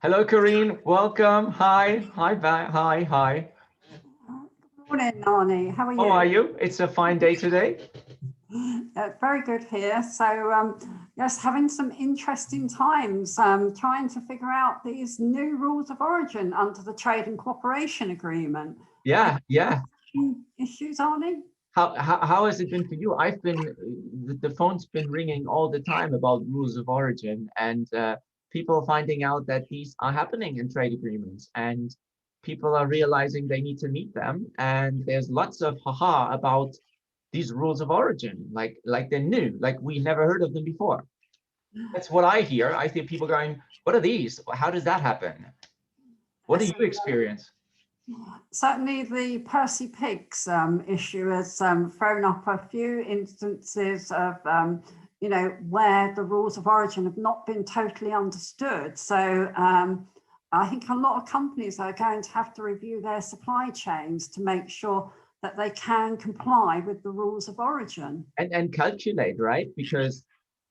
Hello, Corinne. Welcome. Hi. Hi, hi, hi. Morning, Arne. How are How are you? you? It's a fine day today. Very good here. So, yes, having some interesting times, trying to figure out these new rules of origin under the Trade and Cooperation Agreement. Yeah, yeah. Issues, Arne? How has it been for you? I've been the phone's been ringing all the time about rules of origin and people finding out that these are happening in trade agreements and people are realizing they need to meet them. And there's lots of haha about these rules of origin, like they're new, like we never heard of them before. That's what I hear. I hear people going, "What are these? How does that happen?" What do Yes, you experience? certainly the Percy Pigs issue has thrown up a few instances of, where the rules of origin have not been totally understood. So I think a lot of companies are going to have to review their supply chains to make sure that they can comply with the rules of origin. And calculate, right? Because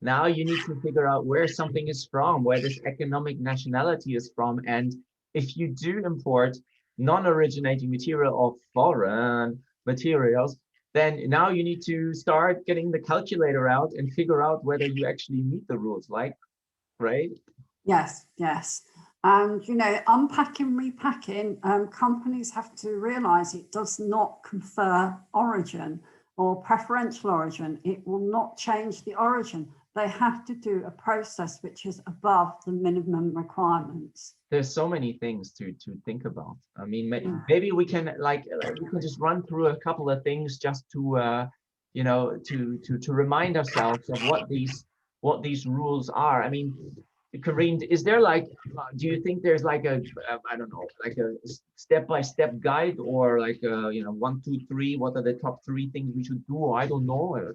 now you need to figure out where something is from, where this economic nationality is from. And if you do import non-originating material or foreign materials, then now you need to start getting the calculator out and figure out whether you actually meet the rules, like, right? Yes, yes. And, unpacking, repacking, companies have to realize it does not confer origin or preferential origin. It will not change the origin. They have to do a process which is above the minimum requirements. There's so many things to think about. I mean, Yeah. maybe we can just run through a couple of things just to to remind ourselves of what these rules are. I mean, Corinne, is there like do you think there's like a I don't know, like a step-by-step guide or like one, two, three, what are the top three things we should do? Or I don't know,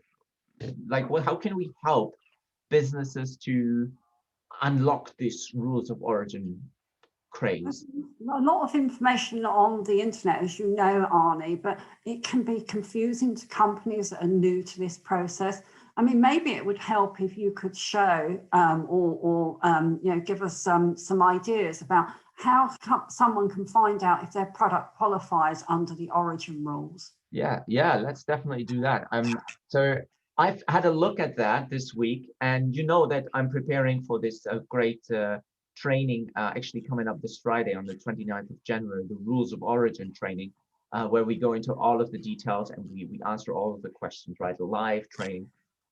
like what how can we help businesses to unlock these rules of origin There's craze? a lot of information on the internet, as you know, Arnie, but it can be confusing to companies that are new to this process. I mean, maybe it would help if you could show or give us some ideas about how someone can find out if their product qualifies under the origin rules. Yeah, yeah, let's definitely do that. So I've had a look at that this week, and you know that I'm preparing for this great training actually coming up this Friday on the 29th of January, the rules of origin training, where we go into all of the details and we answer all of the questions, right? The live training.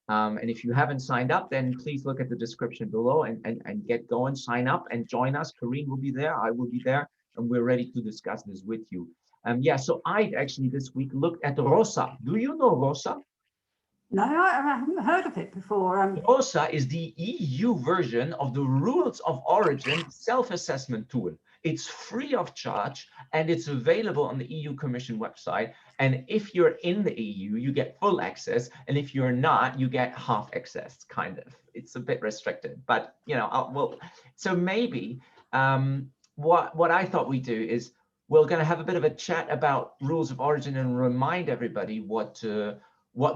And if you haven't signed up, then please look at the description below and get going, sign up and join us. Corinne will be there, I will be there, and we're ready to discuss this with you. Yeah, so I actually this week looked at ROSA. Do you know ROSA? No, I haven't heard of it before. ROSA is the EU version of the Rules of Origin self-assessment tool. It's free of charge and it's available on the EU Commission website. And if you're in the EU, you get full access. And if you're not, you get half access, kind of. It's a bit restricted, but well, so maybe what I thought we'd do is we're going to have a bit of a chat about rules of origin and remind everybody what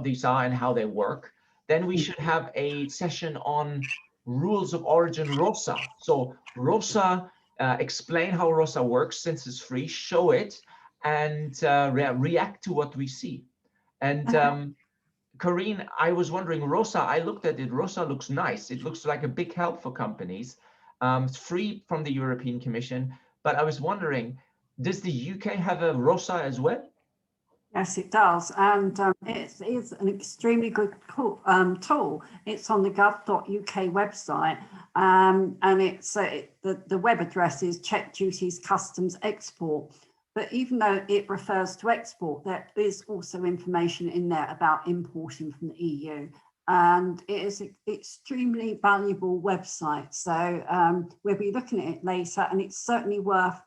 these are and how they work. Then we should have a session on rules of origin ROSA. So ROSA, explain how ROSA works since it's free, show it, and react to what we see. And Corinne, I was wondering, ROSA, I looked at it, ROSA looks nice. It looks like a big help for companies. It's free from the European Commission, but I was wondering, does the UK have a ROSA as well? Yes, it does. And it is an extremely good tool. It's on the gov.uk website. And it's the web address is check duties customs export. But even though it refers to export, there is also information in there about importing from the EU. And it is an extremely valuable website. So we'll be looking at it later, and it's certainly worth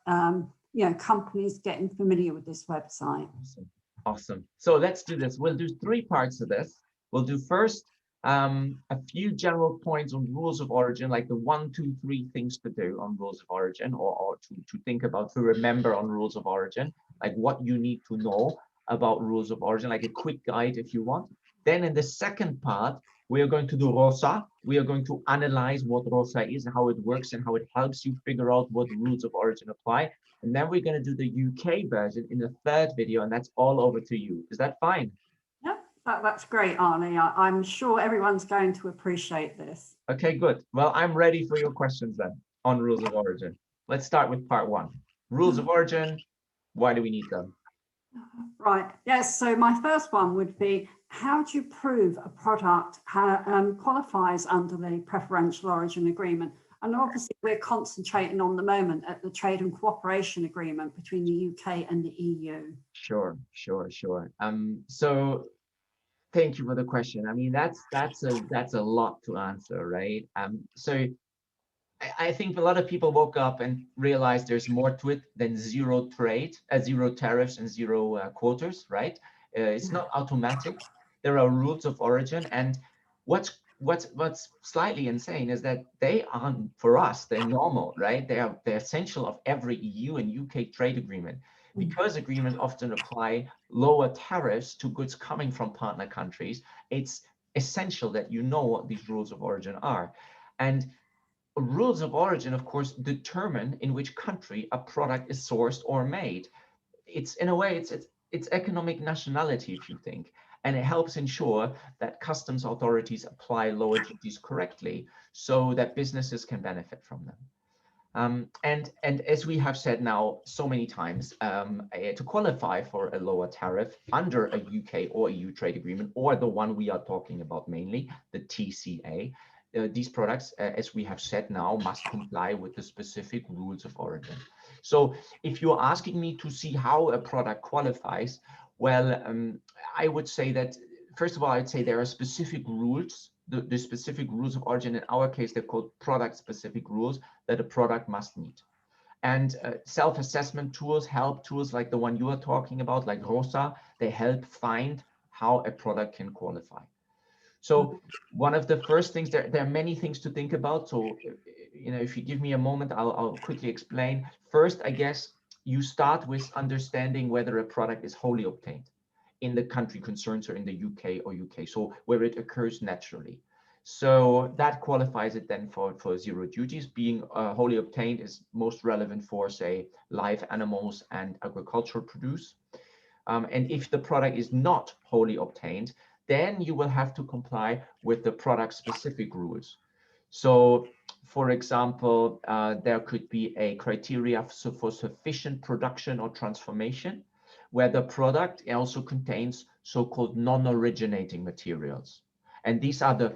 companies getting familiar with this website. Awesome. Awesome. So let's do this. We'll do three parts of this. We'll do first a few general points on rules of origin, like the 1, 2, 3 things to do on rules of origin or to think about, to remember on rules of origin, like what you need to know about rules of origin, like a quick guide if you want. Then in the second part, We are going to do ROSA. We are going to analyze what ROSA is, how it works, and how it helps you figure out what rules of origin apply. And then we're going to do the UK version in the third video, and that's all over to you. Is that fine? Yeah, that's great, Arne. I'm sure everyone's going to appreciate this. Okay, good. Well, I'm ready for your questions then on rules of origin. Let's start with part one. Rules of origin, why do we need them? Right, yes, so my first one would be, how do you prove a product qualifies under the preferential origin agreement? And obviously we're concentrating on the moment at the trade and cooperation agreement between the UK and the EU. Sure. So thank you for the question. I mean, that's a lot to answer, right? So I think a lot of people woke up and realized there's more to it than zero trade, zero tariffs and zero quotas, right? It's not automatic. There are rules of origin, and what's slightly insane is that they aren't, for us, they're normal, right? They're essential of every EU and UK trade agreement, because agreements often apply lower tariffs to goods coming from partner countries. It's essential that you know what these rules of origin are, and rules of origin, of course, determine in which country a product is sourced or made. It's, in a way, it's economic nationality, if you think, and it helps ensure that customs authorities apply lower duties correctly so that businesses can benefit from them. And as we have said now so many times, to qualify for a lower tariff under a UK or EU trade agreement, or the one we are talking about mainly, the TCA, these products, as we have said now, must comply with the specific rules of origin. So if you're asking me to see how a product qualifies, well, I would say that, first of all, I'd say there are specific rules, the specific rules of origin. In our case, they're called product-specific rules that a product must meet. And self-assessment tools, help tools like the one you are talking about, like ROSA, they help find how a product can qualify. So one of the first things, there are many things to think about. So, if you give me a moment, I'll quickly explain. First, I guess you start with understanding whether a product is wholly obtained in the country concerned, or in the UK or UK, so where it occurs naturally. So that qualifies it then for zero duties. Being wholly obtained is most relevant for, say, live animals and agricultural produce. And if the product is not wholly obtained, then you will have to comply with the product-specific rules. So, for example, there could be a criteria for sufficient production or transformation, where the product also contains so-called non-originating materials. And these are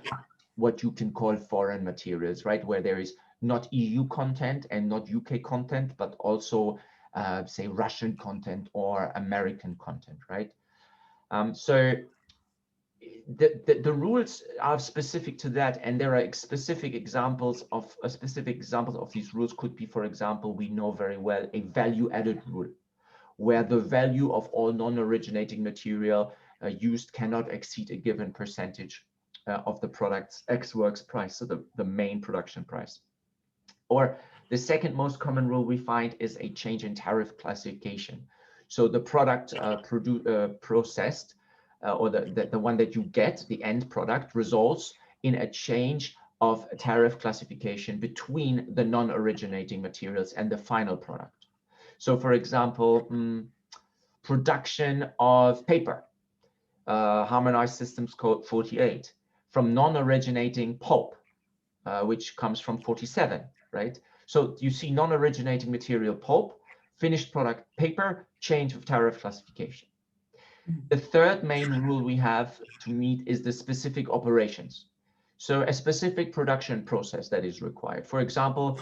what you can call foreign materials, right? Where there is not EU content and not UK content, but also, say, Russian content or American content, right? So the rules are specific to that, and there are specific examples of these rules. Could be, for example, we know very well, a value-added rule, where the value of all non-originating material used cannot exceed a given percentage of the product's ex-works price, so the main production price. Or the second most common rule we find is a change in tariff classification. So the product processed, or the one that you get, the end product, results in a change of tariff classification between the non-originating materials and the final product. So, for example, production of paper, Harmonized Systems Code 48, from non-originating pulp, which comes from 47, right? So you see non-originating material pulp, finished product paper, change of tariff classification. The third main rule we have to meet is the specific operations. So a specific production process that is required. For example,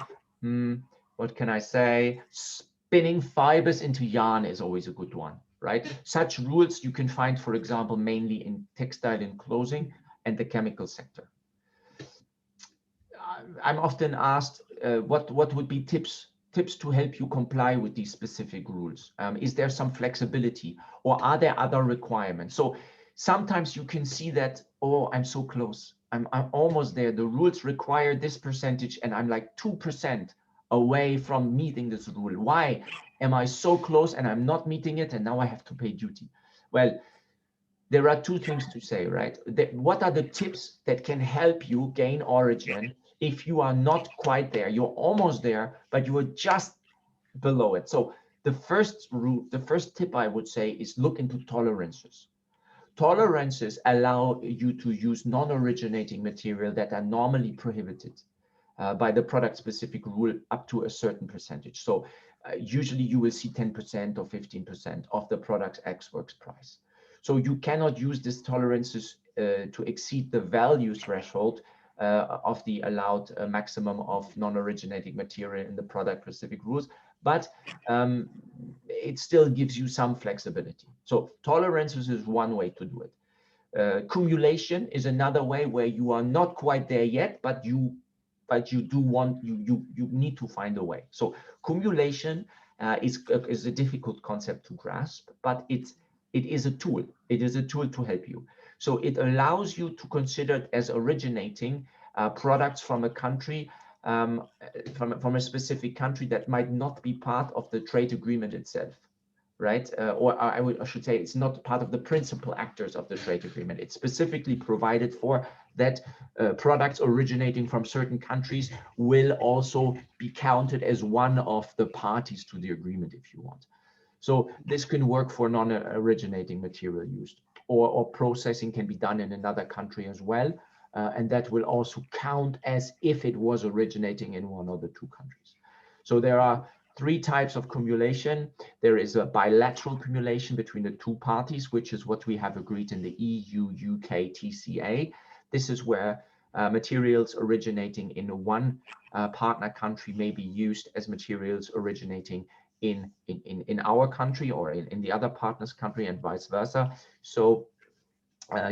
what can I say? Spinning fibers into yarn is always a good one, right? Such rules you can find, for example, mainly in textile and clothing and the chemical sector. I'm often asked what would be tips to help you comply with these specific rules. Is there some flexibility, or are there other requirements? So sometimes you can see that, oh, I'm so close. I'm almost there. The rules require this percentage, and I'm like 2% away from meeting this rule. Why am I so close and I'm not meeting it, and now I have to pay duty? Well, there are two things to say, right? What are the tips that can help you gain origin if you are not quite there? You're almost there, but you are just below it. So the first tip I would say is look into tolerances. Tolerances allow you to use non-originating material that are normally prohibited by the product-specific rule up to a certain percentage. So usually you will see 10% or 15% of the product's ex-works price. So you cannot use these tolerances to exceed the value threshold of the allowed maximum of non-originating material in the product-specific rules, but it still gives you some flexibility. So tolerances is one way to do it. Cumulation is another way where you are not quite there yet, but you need to find a way. So cumulation is a difficult concept to grasp, but it is a tool. It is a tool to help you. So it allows you to consider it as originating products from a country, from a specific country that might not be part of the trade agreement itself, right? Or I should say it's not part of the principal actors of the trade agreement. It's specifically provided for that products originating from certain countries will also be counted as one of the parties to the agreement, if you want. So this can work for non-originating material used, or processing can be done in another country as well. And that will also count as if it was originating in one of the two countries. So there are three types of cumulation. There is a bilateral cumulation between the two parties, which is what we have agreed in the EU-UK TCA. This is where materials originating in one partner country may be used as materials originating in our country or in the other partner's country and vice versa. So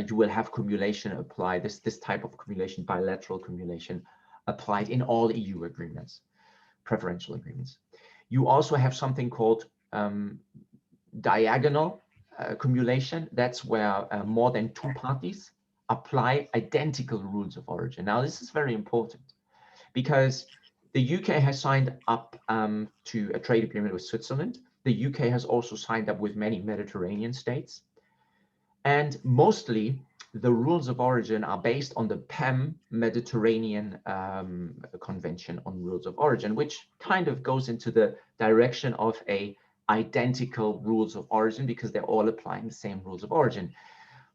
you will have cumulation apply, this type of cumulation, bilateral cumulation, applied in all EU agreements, preferential agreements. You also have something called diagonal cumulation. That's where more than two parties apply identical rules of origin. Now, this is very important because the UK has signed up to a trade agreement with Switzerland. The UK has also signed up with many Mediterranean states. And mostly the rules of origin are based on the PEM Mediterranean Convention on Rules of Origin, which kind of goes into the direction of a identical rules of origin because they're all applying the same rules of origin.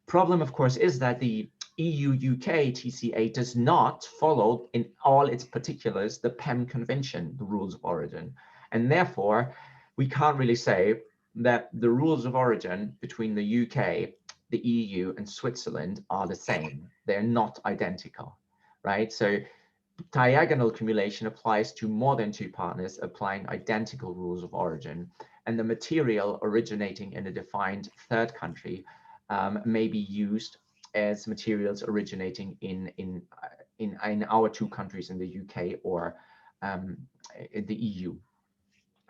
Problem, of course, is that the EU-UK TCA does not follow in all its particulars the PEM Convention, the rules of origin. And therefore, we can't really say that the rules of origin between the UK, the EU and Switzerland are the same. They're not identical, right? So diagonal cumulation applies to more than two partners applying identical rules of origin, and the material originating in a defined third country may be used as materials originating in our two countries in the UK or in the EU.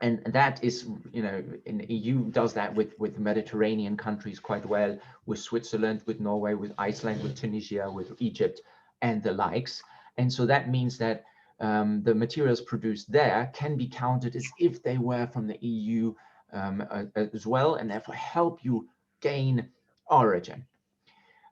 And that is, you know, in the EU does that with Mediterranean countries quite well, with Switzerland, with Norway, with Iceland, with Tunisia, with Egypt, and the likes. And so that means that the materials produced there can be counted as if they were from the EU as well, and therefore help you gain origin.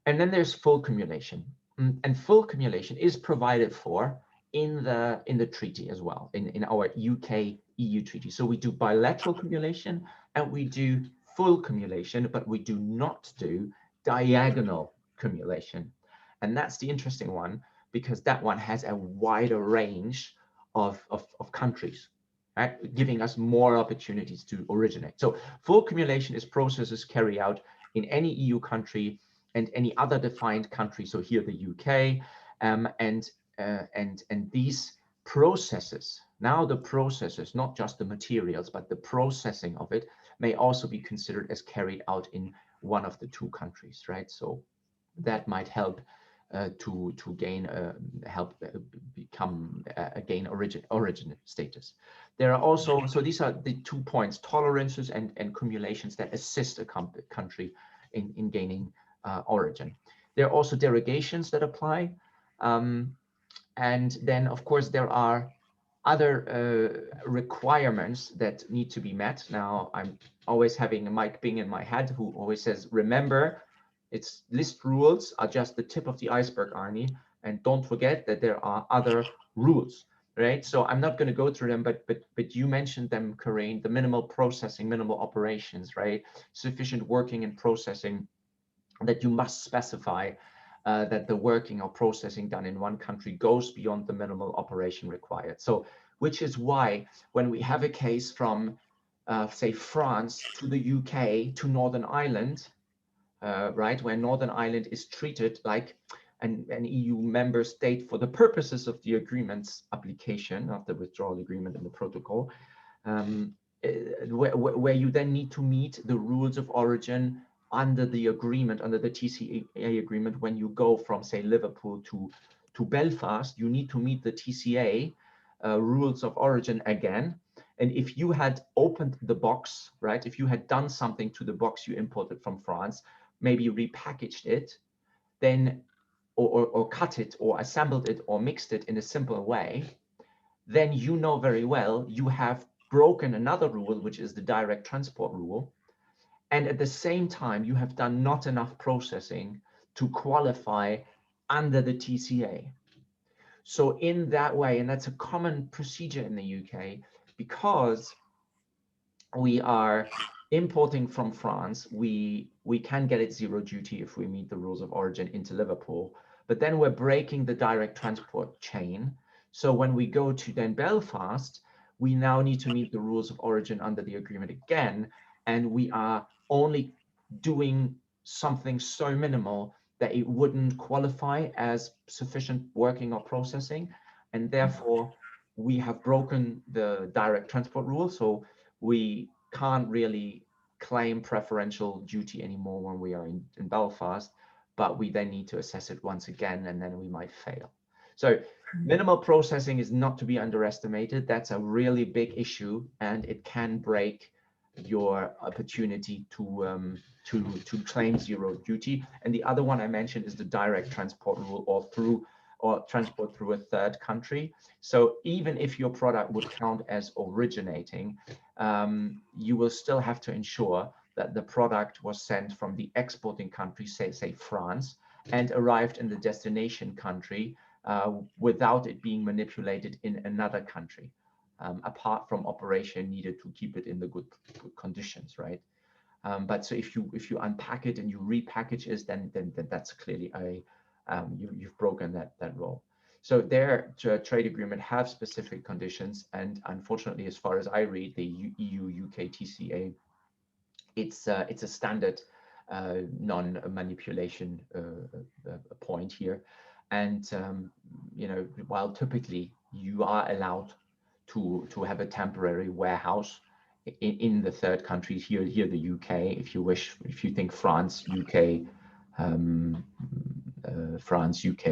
And then there's full cumulation, and full cumulation is provided for in the treaty as well, in our UK EU treaty. So we do bilateral cumulation and we do full cumulation, but we do not do diagonal cumulation. And that's the interesting one, because that one has a wider range of countries, right? Giving us more opportunities to originate. So full cumulation is processes carried out in any EU country and any other defined country. So here the UK, and these processes, now the processes, not just the materials, but the processing of it may also be considered as carried out in one of the two countries, right? So that might help to gain gain origin status. There are also, so these are the 2 points, tolerances and cumulations that assist a country in gaining origin. There are also derogations that apply. And then, of course, there are other requirements that need to be met. Now, I'm always having Mike Bing in my head, who always says, remember, It's list rules are just the tip of the iceberg, Arne, and don't forget that there are other rules, right? So I'm not going to go through them, but you mentioned them, Corinne, the minimal processing, minimal operations, right? Sufficient working and processing, that you must specify that the working or processing done in one country goes beyond the minimal operation required. So, which is why when we have a case from, say, France to the UK to Northern Ireland, right, where Northern Ireland is treated like an EU member state for the purposes of the agreement's application of the withdrawal agreement and the protocol, where you then need to meet the rules of origin under the agreement, under the TCA agreement. When you go from, say, Liverpool to Belfast, you need to meet the TCA rules of origin again. And if you had opened the box, right, if you had done something to the box you imported from France, maybe repackaged it, then, or cut it, or assembled it, or mixed it in a simple way, then you know very well you have broken another rule, which is the direct transport rule. And at the same time, you have done not enough processing to qualify under the TCA. So in that way, and that's a common procedure in the UK, because we are importing from France, we can get it zero duty if we meet the rules of origin into Liverpool, but then we're breaking the direct transport chain. So when we go to then Belfast, we now need to meet the rules of origin under the agreement again, and we are only doing something so minimal that it wouldn't qualify as sufficient working or processing, and therefore we have broken the direct transport rule. So we can't really claim preferential duty anymore when we are in Belfast, but we then need to assess it once again, and then we might fail. So minimal processing is not to be underestimated. That's a really big issue, and it can break your opportunity to claim zero duty. And the other one I mentioned is the direct transport rule, or transport through a third country. So even if your product would count as originating, you will still have to ensure that the product was sent from the exporting country, say France, and arrived in the destination country without it being manipulated in another country, apart from operation needed to keep it in the good conditions, right? But so if you unpack it and you repackage it, then that's clearly you've broken that rule. So their trade agreement have specific conditions, and unfortunately, as far as I read, the EU-UK TCA, it's a standard non-manipulation point here. And you know, while typically you are allowed to have a temporary warehouse in the third countries, here the UK, if you wish, if you think France, UK, France, UK,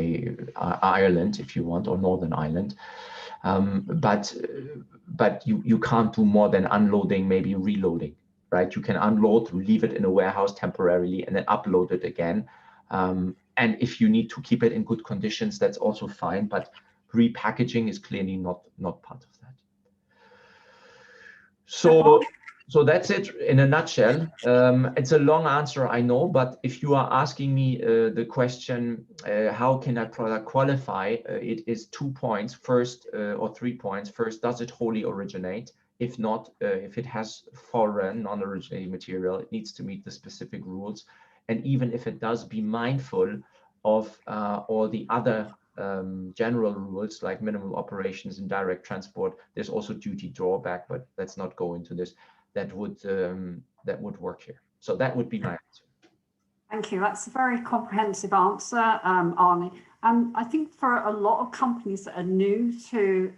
Ireland, if you want, or Northern Ireland, but you can't do more than unloading, maybe reloading, right? You can unload, leave it in a warehouse temporarily, and then upload it again. And if you need to keep it in good conditions, that's also fine, but repackaging is clearly not part of that. So that's it in a nutshell. It's a long answer, I know, but if you are asking me the question, how can a product qualify? It is 2 points. First, or 3 points. First, does it wholly originate? If not, if it has foreign, non-originating material, it needs to meet the specific rules. And even if it does, be mindful of all the other general rules like minimum operations and direct transport. There's also duty drawback, but let's not go into this. That would work here. So that would be my answer. Thank you. That's a very comprehensive answer, Arne. And I think for a lot of companies that are new to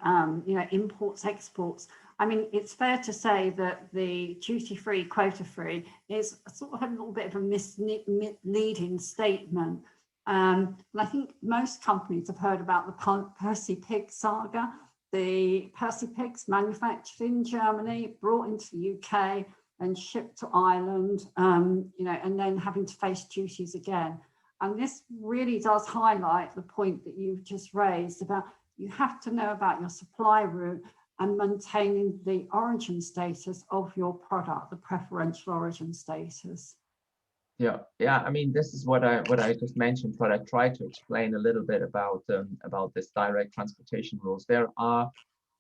you know, imports, exports, I mean, it's fair to say that the duty-free, quota-free is sort of a little bit of a misleading statement. And I think most companies have heard about the Percy Pig saga. The Percy pigs manufactured in Germany, brought into the UK, and shipped to Ireland, you know, and then having to face duties again. And this really does highlight the point that you've just raised about you have to know about your supply route and maintaining the origin status of your product, the preferential origin status. Yeah. I mean, this is what I just mentioned. What I tried to explain a little bit about this direct transportation rules. There are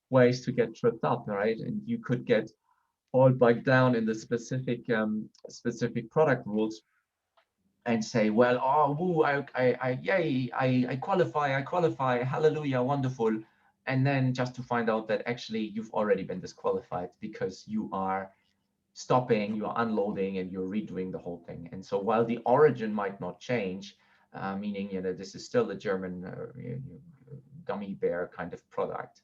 ways to get tripped up, right? And you could get all bogged down in the specific product rules and say, well, oh, woo, yay, I qualify, hallelujah, wonderful. And then just to find out that actually you've already been disqualified because you are stopping, you're unloading, and you're redoing the whole thing. And so while the origin might not change, meaning, this is still a German gummy bear kind of product,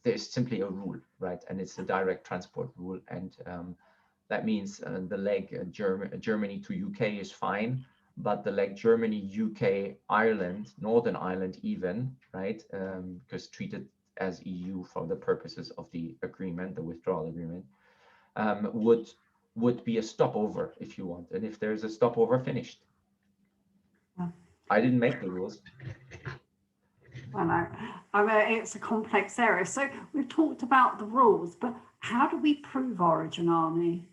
there's simply a rule, right? And it's a direct transport rule. And that means the leg Germany to UK is fine, but the leg Germany, UK, Ireland, Northern Ireland even, right? Because treated as EU for the purposes of the agreement, the withdrawal agreement, would be a stopover if you want. And if there's a stopover, finished. Yeah. I didn't make the rules. I know. I mean, it's a complex area. So we've talked about the rules, but how do we prove origin, Arne?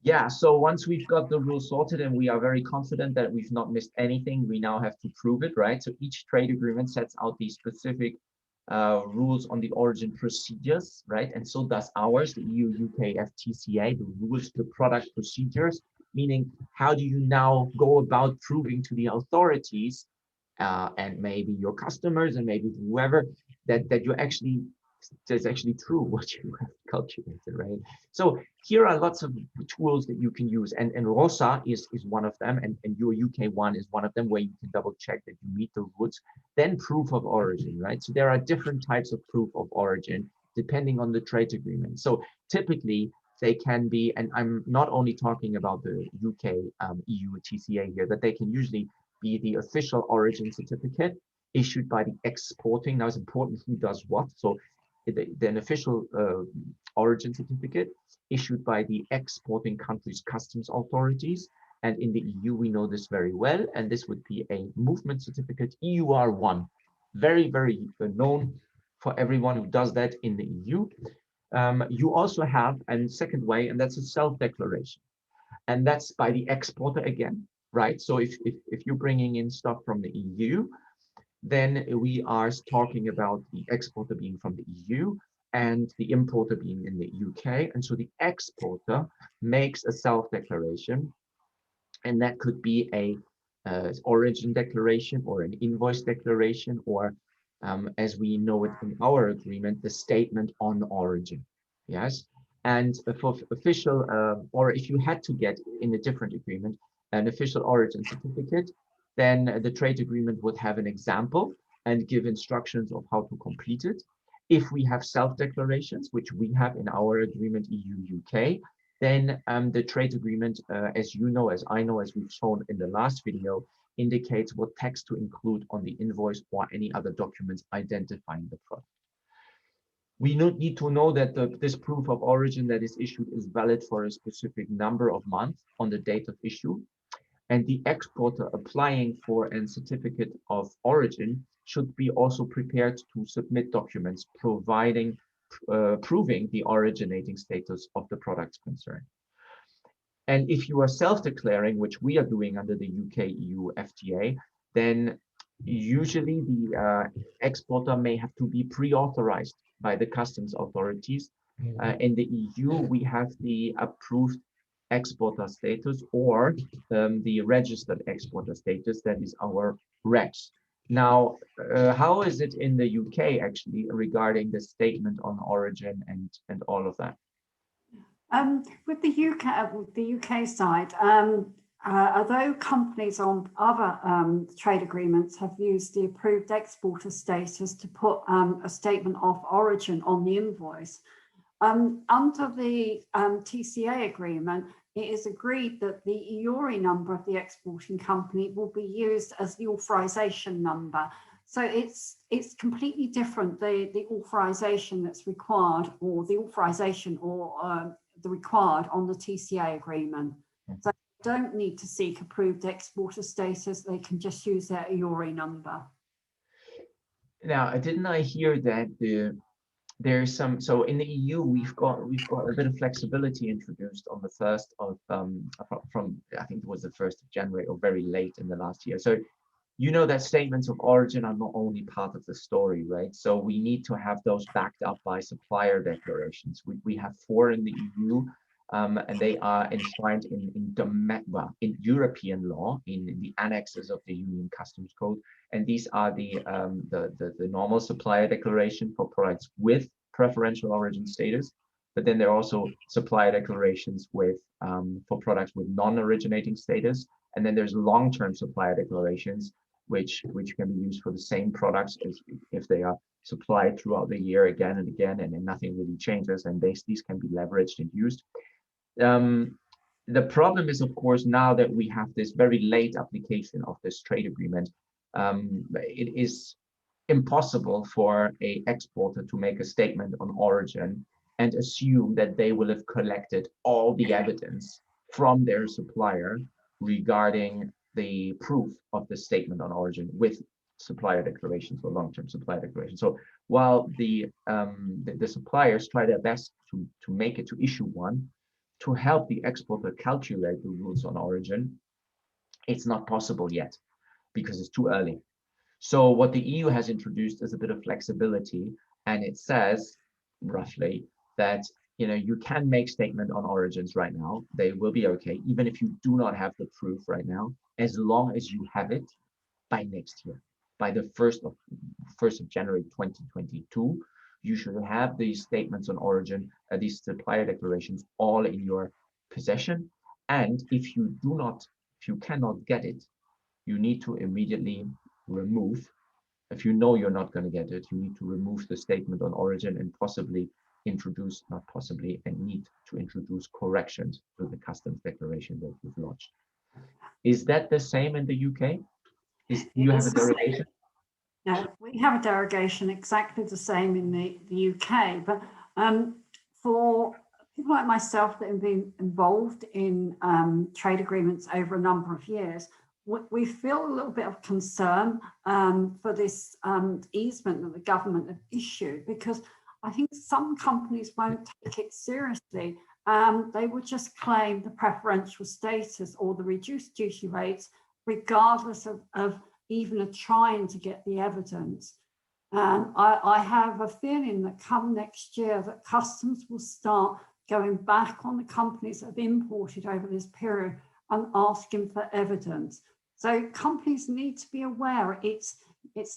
Yeah, so once we've got the rules sorted and we are very confident that we've not missed anything, we now have to prove it, right? So each trade agreement sets out the specific rules on the origin procedures, right? And so does ours, the EU-UK FTCA, the rules to product procedures, meaning how do you now go about proving to the authorities and maybe your customers and maybe whoever that you're actually that's actually true what you have calculated, right? So here are lots of tools that you can use, and ROSA is one of them, and your UK one is one of them, where you can double check that you meet the rules. Then proof of origin, right? So there are different types of proof of origin depending on the trade agreement. So typically they can be, and I'm not only talking about the UK EU TCA here, that they can usually be the official origin certificate issued by the exporting. Now it's important who does what. So an official origin certificate issued by the exporting country's customs authorities. And in the EU, we know this very well. And this would be a movement certificate, EUR1, very, very known for everyone who does that in the EU. You also have a second way, and that's a self-declaration. And that's by the exporter again, right? So if you're bringing in stuff from the EU, then we are talking about the exporter being from the EU and the importer being in the UK. And so the exporter makes a self-declaration, and that could be a origin declaration or an invoice declaration, or as we know it in our agreement, the statement on origin. Yes. And for official, or if you had to get in a different agreement, an official origin certificate, then the trade agreement would have an example and give instructions of how to complete it. If we have self-declarations, which we have in our agreement EU-UK, then the trade agreement, as you know, as I know, as we've shown in the last video, indicates what text to include on the invoice or any other documents identifying the product. We need to know that this proof of origin that is issued is valid for a specific number of months on the date of issue. And the exporter applying for a certificate of origin should be also prepared to submit documents proving the originating status of the products concerned. And if you are self-declaring, which we are doing under the UK-EU FTA, then usually the exporter may have to be pre-authorized by the customs authorities. In the EU, we have the approved exporter status, or the registered exporter status, that is our REX. Now, how is it in the UK actually regarding the statement on origin and all of that? With the UK side, although companies on other trade agreements have used the approved exporter status to put a statement of origin on the invoice, under the TCA agreement, it is agreed that the EORI number of the exporting company will be used as the authorization number. So it's completely different, the authorization that's required, or the authorization or the required on the TCA agreement. So they don't need to seek approved exporter status, they can just use their EORI number. Now, didn't I hear that there's some, so in the EU we've got a bit of flexibility introduced on the 1st of from I think it was the 1st of January or very late in the last year. So you know that statements of origin are not only part of the story, right? So we need to have those backed up by supplier declarations. We have 4 in the EU, and they are enshrined in European law, in the annexes of the Union Customs Code. And these are the normal supplier declaration for products with preferential origin status. But then there are also supplier declarations with for products with non-originating status. And then there's long-term supplier declarations, which can be used for the same products as if they are supplied throughout the year again and again, and then nothing really changes, and these can be leveraged and used. The problem is, of course, now that we have this very late application of this trade agreement, it is impossible for an exporter to make a statement on origin and assume that they will have collected all the evidence from their supplier regarding the proof of the statement on origin with supplier declarations or long-term supplier declarations. So while the suppliers try their best to issue one to help the exporter calculate the rules on origin, it's not possible yet because it's too early. So what the EU has introduced is a bit of flexibility, and it says roughly that you can make statement on origins right now. They will be okay, even if you do not have the proof right now, as long as you have it by next year, by the 1st of January 2022. You should have these statements on origin, these supplier declarations, all in your possession. And if you cannot get it, you need to immediately remove. If you know you're not going to get it, you need to remove the statement on origin and possibly introduce, not possibly, and need to introduce corrections to the customs declaration that you've lodged. Is that the same in the UK? Do you have a derogation? No, we have a derogation exactly the same in the UK, but for people like myself that have been involved in trade agreements over a number of years, we feel a little bit of concern for this easement that the government have issued, because I think some companies won't take it seriously. They will just claim the preferential status or the reduced duty rates, regardless of even trying to get the evidence. I have a feeling that come next year that customs will start going back on the companies that have imported over this period and asking for evidence. So companies need to be aware it's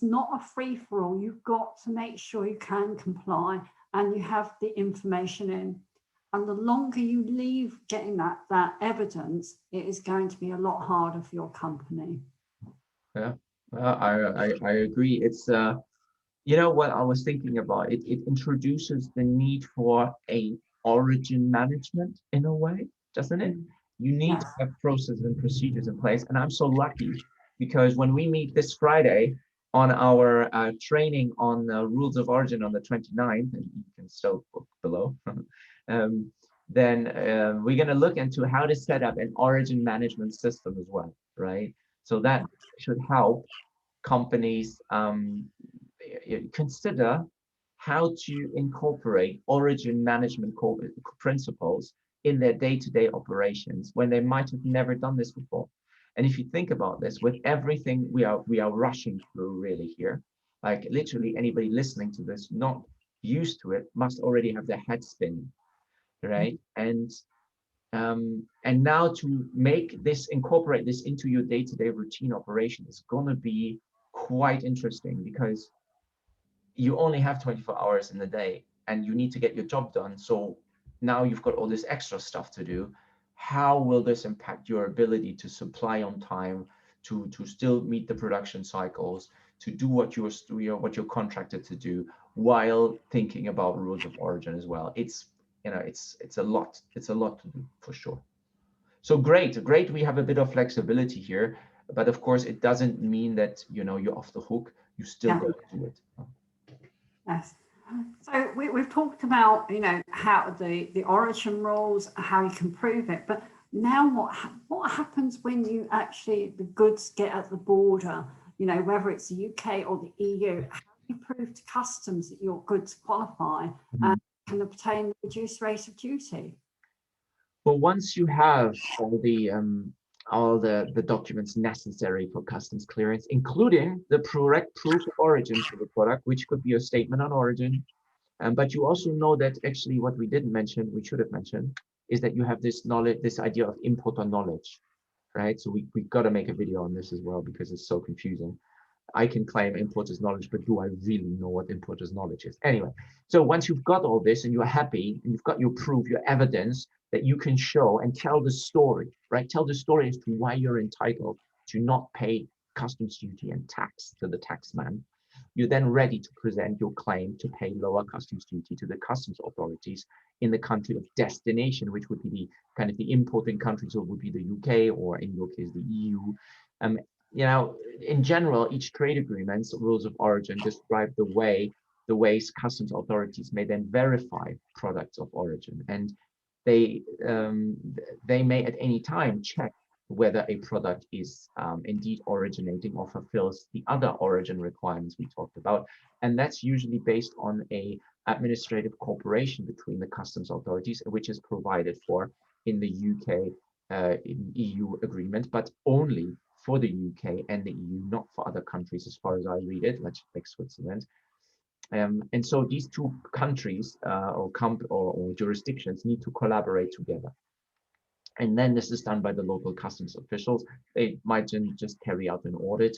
not a free-for-all. You've got to make sure you can comply and you have the information in. And the longer you leave getting that evidence, it is going to be a lot harder for your company. Yeah, I agree. It's what I was thinking about. It introduces the need for a origin management in a way, doesn't it? You need to have processes and procedures in place. And I'm so lucky because when we meet this Friday on our training on rules of origin on the 29th, and you can still book below, then we're going to look into how to set up an origin management system as well, right? So that should help companies consider how to incorporate origin management principles in their day-to-day operations when they might have never done this before. And if you think about this, with everything we are rushing through really here, like literally anybody listening to this not used to it must already have their head spinning, right? And now to incorporate this into your day-to-day routine operation is going to be quite interesting, because you only have 24 hours in the day and you need to get your job done. So now you've got all this extra stuff to do. How will this impact your ability to supply on time, to still meet the production cycles, to do what you're contracted to do, while thinking about rules of origin as well? It's a lot to do for sure. So great. We have a bit of flexibility here, but of course it doesn't mean that you're off the hook. You still got to do it. Yes. So we've talked about how the origin rules, how you can prove it, but now what happens when the goods get at the border? Whether it's the UK or the EU, how you prove to customs that your goods qualify and can obtain the reduced rate of duty? Well, once you have all the documents necessary for customs clearance, including the correct proof of origin for the product, which could be a statement on origin. But you also know that actually what we didn't mention, we should have mentioned, is that you have this knowledge, this idea of importer knowledge, right? So we've got to make a video on this as well because it's so confusing. I can claim importer's knowledge, but do I really know what importer's knowledge is? Anyway, so once you've got all this and you're happy and you've got your proof, your evidence that you can show and tell the story, right? Tell the story as to why you're entitled to not pay customs duty and tax to the taxman. You're then ready to present your claim to pay lower customs duty to the customs authorities in the country of destination, which would be the kind of the importing country, so it would be the UK or in your case the EU. You know, in general, each trade agreement's rules of origin describe the ways customs authorities may then verify products of origin, and they may at any time check whether a product is indeed originating or fulfills the other origin requirements we talked about, and that's usually based on a administrative cooperation between the customs authorities, which is provided for in the UK in EU agreement, but only for the UK and the EU, not for other countries, as far as I read it, like Switzerland. And so these two countries or jurisdictions need to collaborate together. And then this is done by the local customs officials. They might just carry out an audit,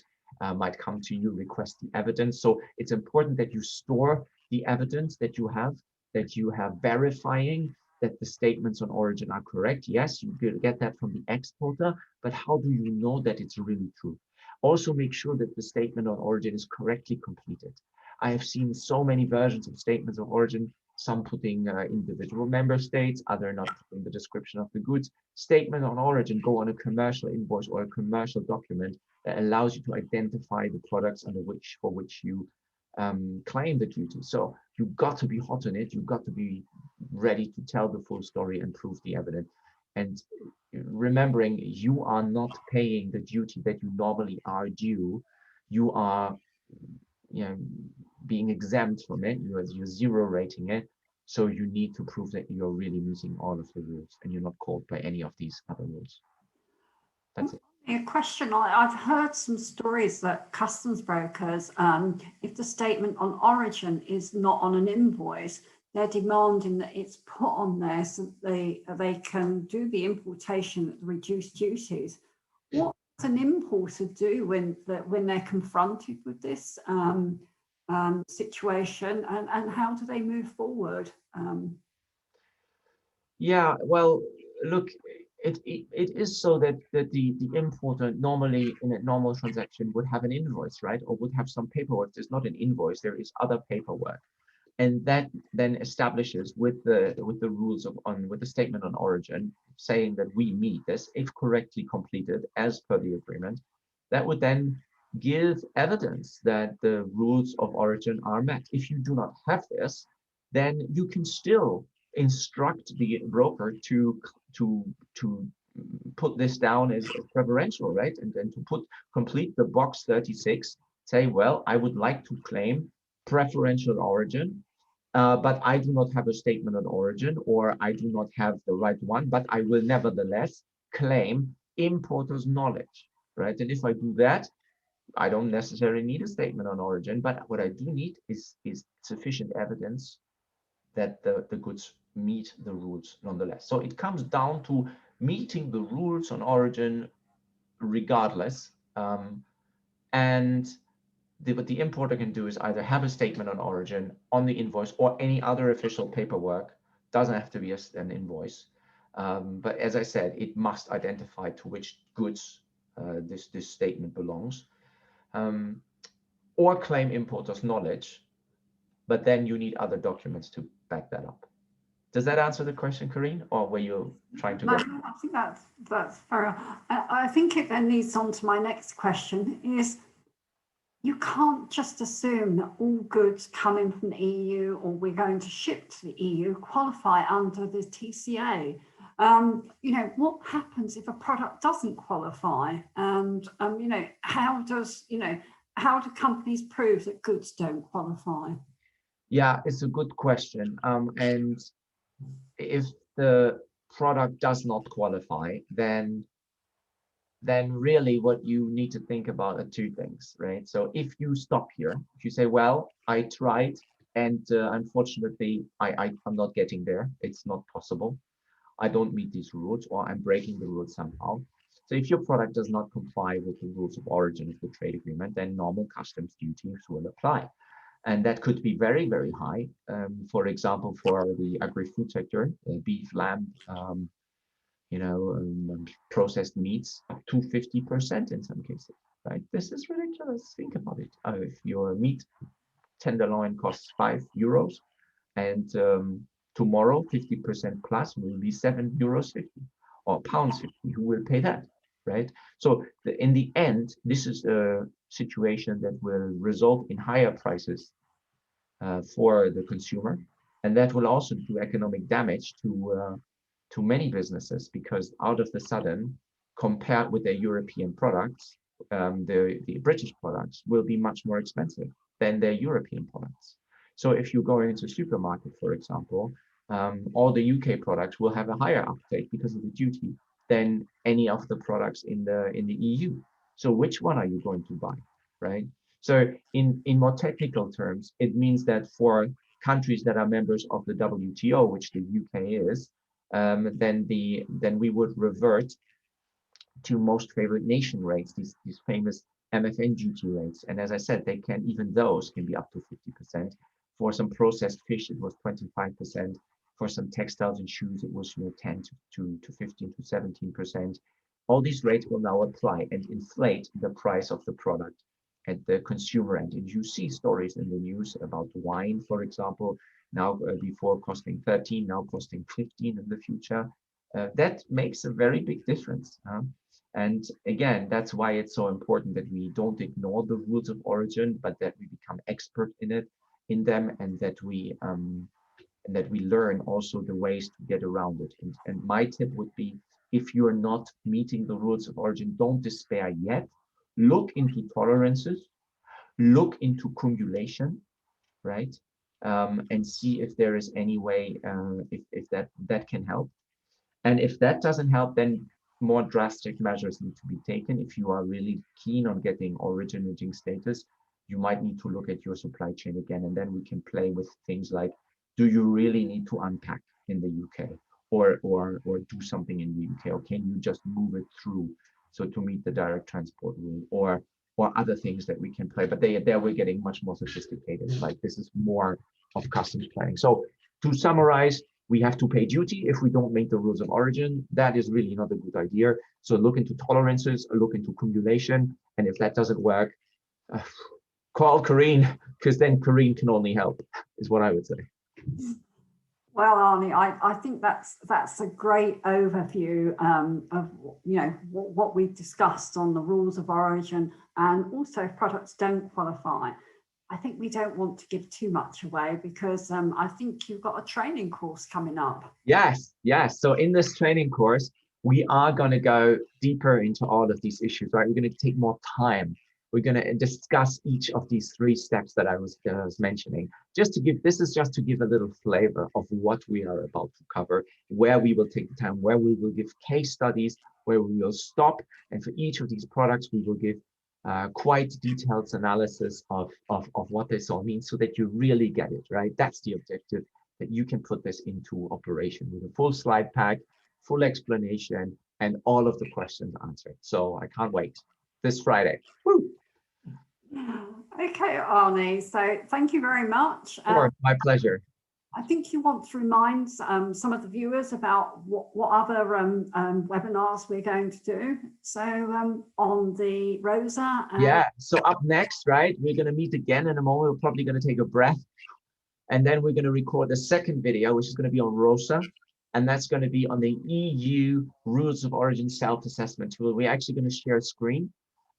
might come to you, request the evidence. So it's important that you store the evidence that you have verifying that the statements on origin are correct. Yes, you get that from the exporter, but how do you know that it's really true? Also make sure that the statement on origin is correctly completed. I have seen so many versions of statements of origin, some putting individual member states, other not putting the description of the goods. Statement on origin go on a commercial invoice or a commercial document that allows you to identify the products for which you claim the duty. So you've got to be hot on it. You've got to be ready to tell the full story and prove the evidence. And remembering you are not paying the duty that you normally are due. You are, being exempt from it. You're zero rating it. So you need to prove that you're really meeting all of the rules and you're not caught by any of these other rules. That's it. A question, I've heard some stories that customs brokers, if the statement on origin is not on an invoice, they're demanding that it's put on there so that they can do the importation at the reduced duties. What does an importer do when they're confronted with this situation, and how do they move forward? Yeah, well, look, it is so that the importer normally in a normal transaction would have an invoice, right? Or would have some paperwork. There's not an invoice, there is other paperwork. And that then establishes with the rules with the statement on origin, saying that we meet this if correctly completed as per the agreement, that would then give evidence that the rules of origin are met. If you do not have this, then you can still instruct the broker to put this down as preferential, right? And then to complete the box 36, say, well, I would like to claim preferential origin, but I do not have a statement on origin, or I do not have the right one, but I will nevertheless claim importer's knowledge, right? And if I do that, I don't necessarily need a statement on origin, but what I do need is sufficient evidence that the goods meet the rules nonetheless. So it comes down to meeting the rules on origin regardless. And what the importer can do is either have a statement on origin on the invoice or any other official paperwork. Doesn't have to be an invoice. But as I said, it must identify to which goods this statement belongs. Or claim importer's knowledge, but then you need other documents to back that up. Does that answer the question, Corinne, or were you trying to go? I think that's fair. I think it then leads on to my next question is, you can't just assume that all goods coming from the EU or we're going to ship to the EU qualify under the TCA. What happens if a product doesn't qualify? And, how how do companies prove that goods don't qualify? Yeah, it's a good question. And if the product does not qualify, then really what you need to think about are two things, right? So if you stop here, if you say, well, I tried and unfortunately I'm not getting there, it's not possible, I don't meet these rules, or I'm breaking the rules somehow. So if your product does not comply with the rules of origin of the trade agreement, then normal customs duties will apply. And that could be very, very high. For example, for the agri-food sector, beef, lamb, processed meats, up to 50% in some cases, right? This is ridiculous. Think about it. If your meat tenderloin costs €5, and tomorrow 50% plus will be €7.50 or £1.50. Who will pay that, right? So in the end, this is a situation that will result in higher prices for the consumer, and that will also do economic damage to many businesses, because out of the sudden, compared with their European products, the British products will be much more expensive than their European products. So if you go into a supermarket, for example, all the UK products will have a higher uptake because of the duty than any of the products in the EU. So which one are you going to buy, right? So in more technical terms, it means that for countries that are members of the WTO, which the UK is, then we would revert to most favored nation rates, these famous MFN duty rates. And as I said, even those can be up to 50%. For some processed fish, it was 25%. For some textiles and shoes, it was 10 to 15 to 17%. All these rates will now apply and inflate the price of the product at the consumer end. And you see stories in the news about wine, for example, now before costing 13, now costing 15 in the future. That makes a very big difference. And again, that's why it's so important that we don't ignore the rules of origin, but that we become expert in them, and that we learn also the ways to get around it. And my tip would be, if you're not meeting the rules of origin, don't despair yet. Look into tolerances, look into cumulation, right? And see if there is any way, if that can help. And if that doesn't help, then more drastic measures need to be taken. If you are really keen on getting originating status, you might need to look at your supply chain again, and then we can play with things like, do you really need to unpack in the UK, or do something in the UK, or can you just move it through, so to meet the direct transport rule, or other things that we can play. But there we're getting much more sophisticated. Like, this is more of customs planning. So to summarize, we have to pay duty if we don't meet the rules of origin. That is really not a good idea. So look into tolerances, look into cumulation, and if that doesn't work, call Corinne, because then Corinne can only help, is what I would say. Well, Arne, I think that's a great overview of what we've discussed on the rules of origin, and also if products don't qualify. I think we don't want to give too much away, because I think you've got a training course coming up. Yes. So in this training course, we are going to go deeper into all of these issues, right? We're going to take more time. We're going to discuss each of these 3 steps that I was mentioning. This is just to give a little flavor of what we are about to cover, where we will take the time, where we will give case studies, where we will stop. And for each of these products, we will give quite detailed analysis of what this all means, so that you really get it, right? That's the objective, that you can put this into operation with a full slide pack, full explanation, and all of the questions answered. So I can't wait. This Friday. Woo! Okay, Arne, so thank you very much. Sure, my pleasure. I think you want to remind some of the viewers about what other webinars we're going to do. So on the ROSA. Yeah, so up next, right, we're going to meet again in a moment. We're probably going to take a breath. And then we're going to record the second video, which is going to be on ROSA. And that's going to be on the EU Rules of Origin Self-Assessment Tool. We're actually going to share a screen,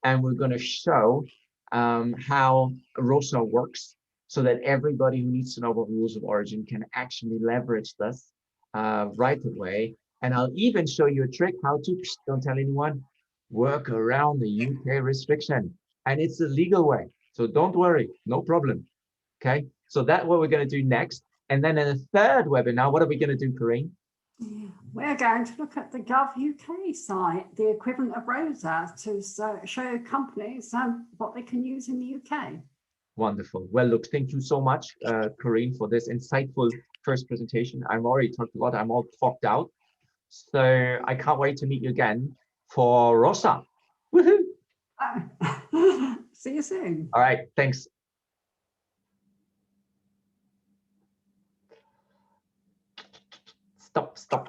and we're going to show how ROSA works, so that everybody who needs to know about rules of origin can actually leverage this right away. And I'll even show you a trick how to, don't tell anyone, work around the UK restriction. and it's a legal way. So don't worry, no problem. Okay, so that's what we're going to do next. And then in the third webinar, what are we going to do, Corinne? We're going to look at the Gov UK site, the equivalent of ROSA, to show companies what they can use in the UK. Wonderful. Well, look, thank you so much, Corinne, for this insightful first presentation. I'm already talked a lot. I'm all talked out. So I can't wait to meet you again for ROSA. Woohoo! See you soon. All right, thanks. Stop.